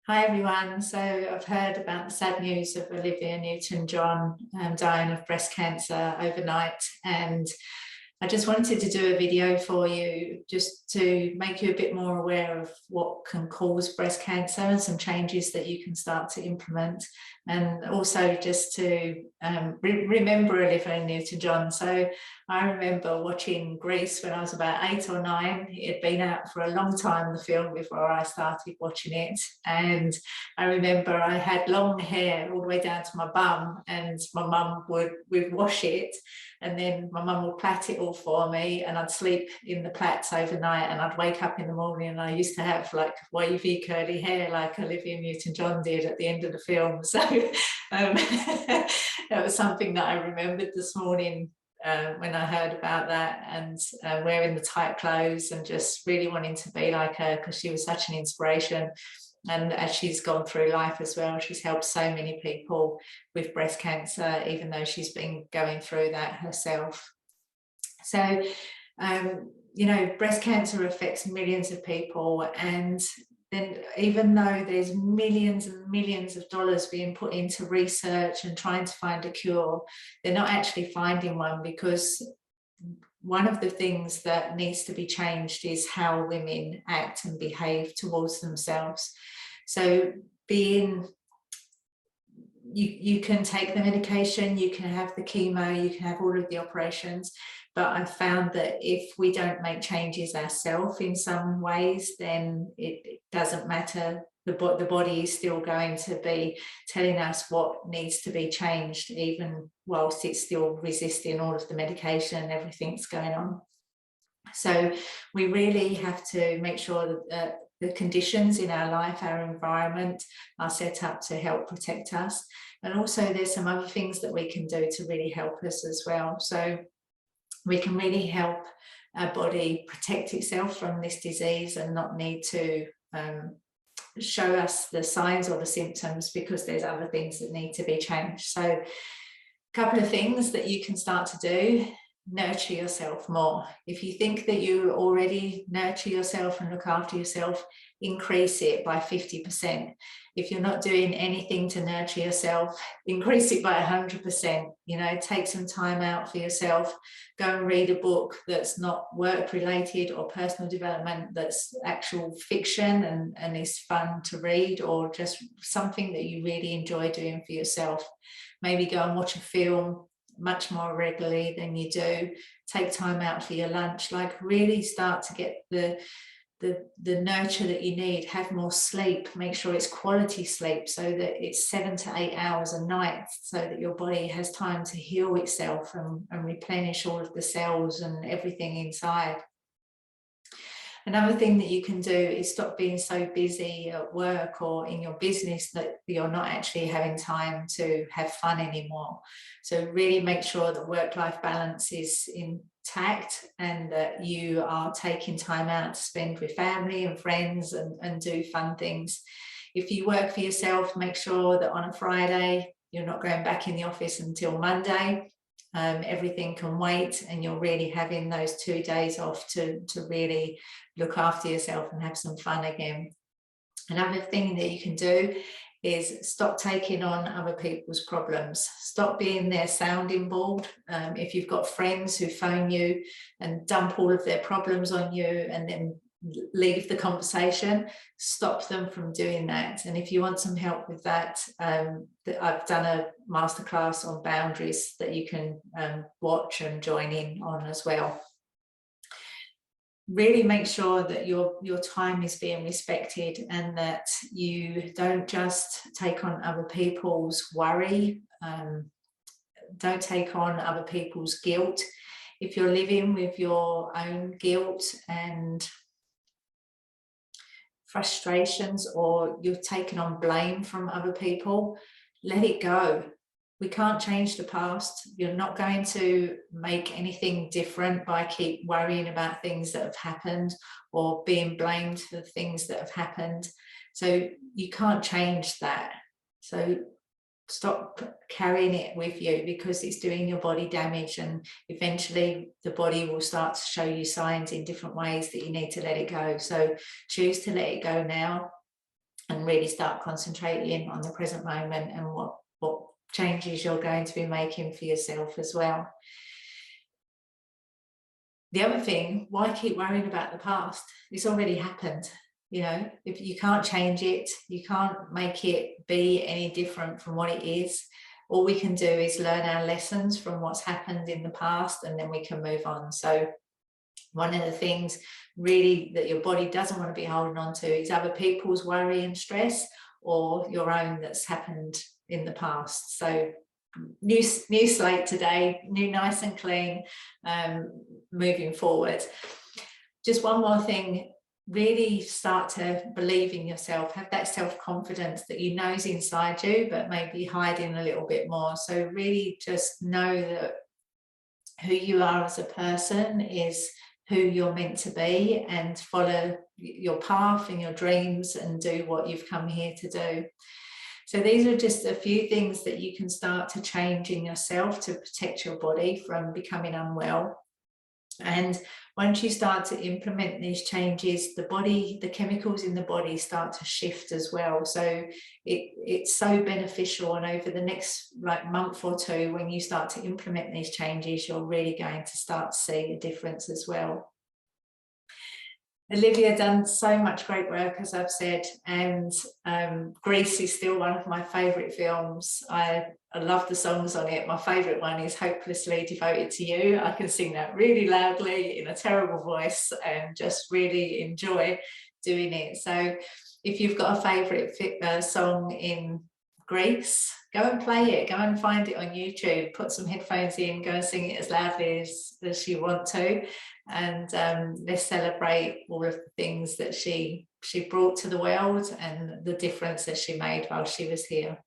Hi everyone. So I've heard about the sad news of Olivia Newton-John dying of breast cancer overnight, and I just wanted to do a video for you just to make you a bit more aware of what can cause breast cancer and some changes that you can start to implement, and also just to remember Olivia Newton-John. So I remember watching Grease when I was about 8 or 9. It had been out for a long time, the film, before I started watching it. And I remember I had long hair all the way down to my bum, and my mum would wash it, and then my mum would plait it all for me, and I'd sleep in the plaits overnight, and I'd wake up in the morning and I used to have like wavy curly hair like Olivia Newton-John did at the end of the film. So that was something that I remembered this morning when I heard about that, and wearing the tight clothes and just really wanting to be like her, because she was such an inspiration. And as she's gone through life as well, she's helped so many people with breast cancer, even though she's been going through that herself. So, you know, breast cancer affects millions of people, and then even though there's millions and millions of dollars being put into research and trying to find a cure, they're not actually finding one, because one of the things that needs to be changed is how women act and behave towards themselves. So you can take the medication, you can have the chemo, you can have all of the operations, but I've found that if we don't make changes ourselves in some ways, then it doesn't matter. The body is still going to be telling us what needs to be changed, even whilst it's still resisting all of the medication and everything that's going on. So we really have to make sure that the conditions in our life, our environment, are set up to help protect us. And also there's some other things that we can do to really help us as well. So we can really help our body protect itself from this disease and not need to show us the signs or the symptoms, because there's other things that need to be changed. So a couple of things that you can start to do: nurture yourself more. If you think that you already nurture yourself and look after yourself, increase it by 50%. If you're not doing anything to nurture yourself, increase it by 100%. You know, take some time out for yourself. Go and read a book that's not work related or personal development, that's actual fiction and is fun to read, or just something that you really enjoy doing for yourself. Maybe go and watch a film much more regularly than you do. Take time out for your lunch. Like, really start to get the nurture that you need. Have more sleep. Make sure it's quality sleep, so that it's 7 to 8 hours a night, so that your body has time to heal itself and replenish all of the cells and everything inside. Another thing that you can do is stop being so busy at work or in your business that you're not actually having time to have fun anymore. So really make sure that work-life balance is intact, and that you are taking time out to spend with family and friends and do fun things. If you work for yourself, make sure that on a Friday you're not going back in the office until Monday. Everything can wait, and you're really having those 2 days off to really look after yourself and have some fun again. Another thing that you can do is stop taking on other people's problems. Stop being their sounding board. If you've got friends who phone you and dump all of their problems on you and then leave the conversation, stop them from doing that. And if you want some help with that, I've done a masterclass on boundaries that you can watch and join in on as well. Really make sure that your time is being respected, and that you don't just take on other people's worry. Don't take on other people's guilt. If you're living with your own guilt and frustrations, or you've taken on blame from other people, let it go. We can't change the past. You're not going to make anything different by keep worrying about things that have happened or being blamed for things that have happened. So you can't change that. So stop carrying it with you, because it's doing your body damage, and eventually the body will start to show you signs in different ways that you need to let it go. So choose to let it go now. and really start concentrating on the present moment and what changes you're going to be making for yourself as well. The other thing, why keep worrying about the past? It's already happened. You know, if you can't change it, you can't make it be any different from what it is. All we can do is learn our lessons from what's happened in the past, and then we can move on. So one of the things really that your body doesn't want to be holding on to is other people's worry and stress, or your own that's happened in the past. So new slate today, new, nice and clean, moving forward. Just one more thing, really start to believe in yourself, have that self-confidence that you know is inside you, but maybe hiding a little bit more. So really just know that who you are as a person is who you're meant to be, and follow your path and your dreams and do what you've come here to do. So these are just a few things that you can start to change in yourself to protect your body from becoming unwell. And once you start to implement these changes, the chemicals in the body start to shift as well. So it's so beneficial. And over the next month or two, when you start to implement these changes, you're really going to start to see a difference as well. Olivia done so much great work, as I've said, and Grease is still one of my favourite films. I love the songs on it. My favourite one is Hopelessly Devoted to You. I can sing that really loudly in a terrible voice and just really enjoy doing it. So if you've got a favourite song in Grease, go and play it, go and find it on YouTube, put some headphones in, go and sing it as loudly as you want to, and let's celebrate all of the things that she brought to the world and the difference that she made while she was here.